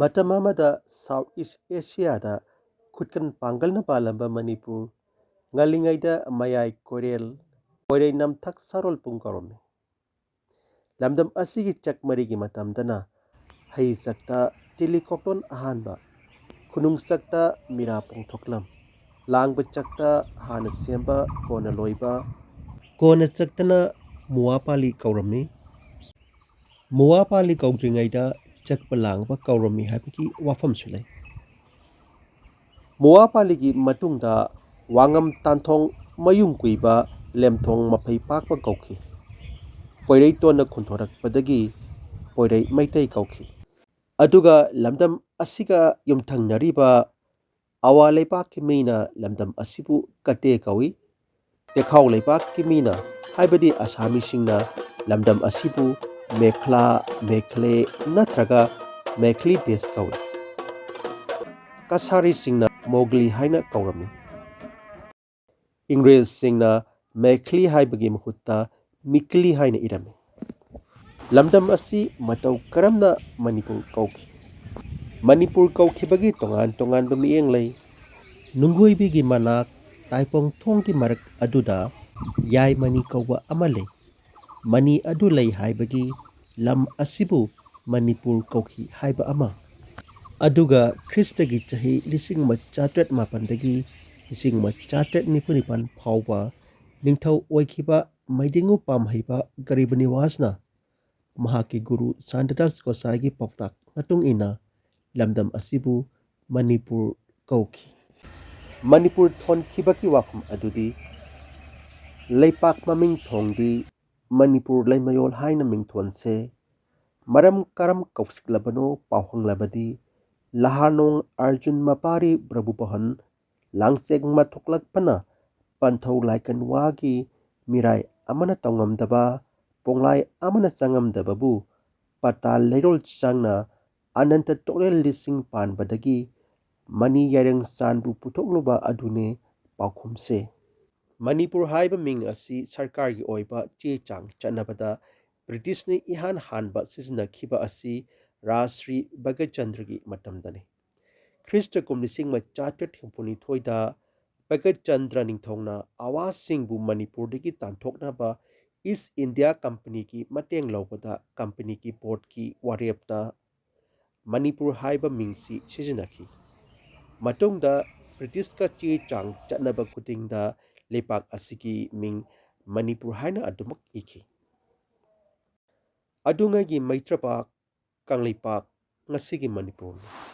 ꯃꯇꯝ ꯑꯃꯗ ꯁꯥꯎꯠ ꯏꯁ ꯑꯦꯁꯤꯌꯥꯗ ꯈꯨꯠꯀꯟ ꯄꯥꯡꯒꯜꯅ ꯄꯥꯜꯂꯝꯕ ꯃꯅꯤꯄꯨꯔ ꯉꯜꯂꯤꯉꯩꯗ ꯃꯌꯥꯏ ꯀꯣꯏꯔꯦꯜ ꯄꯣꯏꯔꯩ ꯅꯝꯊꯛ ꯁꯥꯔꯣꯜ ꯄꯨꯡ ꯀꯧꯔꯝꯃꯤ꯫ ꯂꯝꯗꯝ ꯑꯁꯤꯒꯤ ꯆꯛ ꯃꯔꯤꯒꯤ ꯃꯇꯝꯗꯅ ꯍꯩ ꯆꯛꯇ ꯇꯤꯂꯤ ꯀꯣꯛꯂꯣꯟ ꯑꯍꯥꯟꯕ, ꯈꯨꯅꯨꯡ ꯆꯛꯇ ꯃꯤꯔꯥ ꯄꯣꯡꯊꯣꯛꯂꯝ, ꯂꯥꯡꯕ ꯆꯛꯇ ꯍꯥꯟꯅ ꯁꯦꯝꯕ ꯀꯣꯟꯅ ꯂꯣꯏꯕ, ꯀꯣꯟꯅ ꯆꯛꯇꯅ ꯃꯨꯋꯥ ꯄꯥꯂꯤ ꯀꯧꯔꯝꯃꯤ꯫ ꯃꯨꯋꯥ ꯄꯥꯂꯤ ꯀꯧꯗ꯭ꯔꯤꯉꯩꯗ ꯆꯛꯄ ꯂꯥꯡꯕ ꯀꯧꯔꯝꯃꯤ ꯍꯥꯏꯕꯒꯤ ꯋꯥꯐꯝꯁꯨ ꯂꯩ꯫ ꯃꯨꯋꯥ ꯄꯥꯂꯤꯒꯤ ꯃꯇꯨꯡꯗ ꯋꯥꯉꯝ ꯇꯥꯟꯊꯣꯡ ꯃꯌꯨꯡ ꯀꯨꯏꯕ ꯂꯦꯝꯊꯣꯡ ꯃꯐꯩ ꯄꯥꯛꯄ ꯀꯧꯈꯤ꯫ ꯄꯣꯏꯔꯩꯇꯣꯟꯅ ꯈꯨꯟꯊꯣꯔꯛꯄꯗꯒꯤ ꯄꯣꯏꯔꯩ ꯃꯩꯇꯩ ꯀꯧꯈꯤ꯫ ꯑꯗꯨꯒ ꯂꯝꯗꯝ ꯑꯁꯤꯒ ꯌꯨꯝꯊꯪꯅꯔꯤꯕ ꯑꯋꯥ ꯂꯩꯄꯥꯛꯀꯤ ꯃꯤꯅ ꯂꯝꯗꯝ ꯑꯁꯤꯕꯨ ꯀꯇꯦ ꯀꯧꯏ꯫ ꯇꯦꯈꯥꯎ ꯂꯩꯄꯥꯛꯀꯤ ꯃꯤꯅ ꯍꯥꯏꯕꯗꯤ ꯑꯁꯥꯃꯤꯁꯤꯡꯅ ꯂꯝꯗꯝ ꯑꯁꯤꯕꯨ ꯃꯦꯈ꯭ꯂꯥ, ꯃꯦꯈ꯭ꯂꯦ ꯅꯠꯇ꯭ꯔꯒ ꯃꯦꯈ꯭ꯂꯤ ꯗꯦꯁ ꯀꯧꯏ꯫ ꯀꯁꯥꯔꯤꯁꯤꯡꯅ ꯃꯣꯒꯂꯤ ꯍꯥꯏꯅ ꯀꯧꯔꯝꯃꯤ꯫ ꯏꯪꯒ꯭ꯔꯦꯖꯁꯤꯡꯅ ꯃꯦꯈ꯭ꯂꯤ ꯍꯥꯏꯕꯒꯤ ꯃꯍꯨꯠꯇ ꯃꯤꯛꯂꯤ ꯍꯥꯏꯅ ꯏꯔꯝꯃꯤ꯫ ꯂꯝꯗꯝ ꯑꯁꯤ ꯃꯇꯧ ꯀꯔꯝꯅ ꯃꯅꯤꯄꯨꯔ ꯀꯧꯈꯤ? ꯃꯅꯤꯄꯨꯔ ꯀꯧꯈꯤꯕꯒꯤ ꯇꯣꯉꯥꯟ ꯇꯣꯉꯥꯟꯕ ꯃꯤꯠꯌꯦꯡ ꯂꯩ꯫ ꯅꯨꯡꯒꯣꯏꯕꯤꯒꯤ ꯃꯅꯥꯛ ꯇꯥꯏꯄꯪꯊꯣꯡꯒꯤ ꯃꯔꯛ ꯑꯗꯨꯗ ꯌꯥꯏꯃꯅꯤ ꯀꯧꯕ ꯑꯃ ꯂꯩ꯫ ꯃꯅꯤ ꯑꯗꯨ ꯂꯩ ꯍꯥꯏꯕꯒꯤ ꯂꯝ ꯑꯁꯤꯕꯨ ꯃꯅꯤꯄꯨꯔ ꯀꯧꯈꯤ ꯍꯥꯏꯕ ꯑꯃ, ꯑꯗꯨꯒ ꯈ꯭ꯔꯤꯁꯇꯒꯤ ꯆꯍꯤ 1908 ꯗꯒꯤ 1999 ꯐꯥꯎꯕ ꯅꯤꯡꯊꯧ ꯑꯣꯏꯈꯤꯕ ꯃꯩꯗꯤꯡꯉꯨ ꯄꯥꯝꯍꯩꯕ ꯒꯔꯤꯕꯅꯤꯋꯥꯖꯅ ꯃꯍꯥꯛꯀꯤ ꯒꯨꯔꯨ ꯁꯥꯟꯇꯗꯥꯁ ꯒꯣꯁꯥꯏꯒꯤ ꯄꯥꯎꯇꯥꯛ ꯃꯇꯨꯡ ꯏꯟꯅ ꯂꯝꯗꯝ ꯑꯁꯤꯕꯨ ꯃꯅꯤꯄꯨꯔ ꯀꯧꯈꯤ꯫ ꯃꯅꯤꯄꯨꯔ ꯊꯣꯟꯈꯤꯕꯒꯤ ꯋꯥꯐꯝ ꯑꯗꯨꯗꯤ ꯂꯩꯄꯥꯛ ꯃꯃꯤꯡ ꯊꯣꯡꯗꯤ ꯃꯅꯤꯄꯨꯔ ꯂꯩꯃꯌꯣꯜ ꯍꯥꯏꯅ ꯃꯤꯡꯊꯣꯟꯁꯦ ꯃꯔꯝ ꯀꯔꯝ ꯀꯧꯁꯤꯜꯂꯕꯅꯣ ꯄꯥꯎꯍꯪꯂꯕꯗꯤ ꯂꯍꯥꯅꯣꯡ ꯑꯔꯖꯨꯟ ꯃꯄꯥꯔꯤ ꯕ꯭ꯔꯚꯨꯄꯍꯟ ꯂꯥꯡꯆꯦꯡꯃ ꯊꯣꯛꯂꯛꯄꯅ ꯄꯟꯊꯧ ꯂꯥꯏꯀꯟ ꯋꯥꯒꯤ ꯃꯤꯔꯥꯏ ꯑꯃꯅ ꯇꯧꯉꯝꯗꯕ ꯄꯣꯡꯂꯥꯏ ꯑꯃꯅ ꯆꯪꯉꯝꯗꯕꯕꯨ ꯄꯇꯥꯜ ꯂꯩꯔꯣꯜ ꯆꯪꯅ ꯑꯅꯟꯇ ꯇꯣꯔꯦꯜ ꯂꯤꯁꯤꯡ ꯄꯥꯟꯕꯗꯒꯤ ꯃꯅꯤ ꯌꯥꯏꯔꯪ ꯆꯥꯟꯕꯨ ꯄꯨꯊꯣꯛꯂꯨꯕ ꯑꯗꯨꯅꯤ ꯄꯥꯎꯈꯨꯝꯁꯦ꯫ ꯃꯅꯤꯄꯨꯔ ꯍꯥꯏꯕ ꯃꯤꯡ ꯑꯁꯤ ꯁꯔꯀꯥꯔꯒꯤ ꯑꯣꯏꯕ ꯆꯦ ꯆꯥꯡ ꯆꯠꯅꯕꯗ ꯕ꯭ꯔꯤꯇꯤꯁꯅ ꯏꯍꯥꯟ ꯍꯥꯟꯕ ꯁꯤꯖꯤꯟꯅꯈꯤꯕ ꯑꯁꯤ ꯔꯥꯖꯁ꯭ꯔꯤ ꯚꯒꯠꯆꯟꯗ꯭ꯔꯒꯤ ꯃꯇꯝꯗꯅꯤ꯫ ꯈ꯭ꯔꯤꯁꯇ ꯀꯨꯝ 1892ꯗ ꯚꯒꯠꯆꯟꯗ꯭ꯔ ꯅꯤꯡꯊꯧꯅ ꯑꯋꯥꯁꯤꯡꯕꯨ ꯃꯅꯤꯄꯨꯔꯗꯒꯤ ꯇꯥꯟꯊꯣꯛꯅꯕ ꯏꯁ ꯏꯟꯗꯤꯌꯥ ꯀꯝꯄꯅꯤꯒꯤ ꯃꯇꯦꯡ ꯂꯧꯕꯗ ꯀꯝꯄꯅꯤꯒꯤ ꯕꯣꯔꯗꯀꯤ ꯋꯥꯔꯦꯞꯇ ꯃꯅꯤꯄꯨꯔ ꯍꯥꯏꯕ ꯃꯤꯡꯁꯤ ꯁꯤꯖꯤꯟꯅꯈꯤ꯫ ꯃꯇꯨꯡꯗ ꯕ꯭ꯔꯤꯇꯤꯁꯀ ꯆꯦ ꯆꯥꯡ ꯆꯠꯅꯕ ꯈꯨꯗꯤꯡꯗ ꯂꯩꯄꯥꯛ ꯑꯁꯤꯒꯤ ꯃꯤꯡ ꯃꯅꯤꯄꯨꯔ ꯍꯥꯏꯅ ꯑꯗꯨꯃꯛ ꯏꯈꯤ꯫ ꯑꯗꯨꯉꯩꯒꯤ ꯃꯩꯇ꯭ꯔꯄꯥꯛ, ꯀꯪꯂꯩꯄꯥꯛ ꯉꯁꯤꯒꯤ ꯃꯅꯤꯄꯨꯔꯅꯤ꯫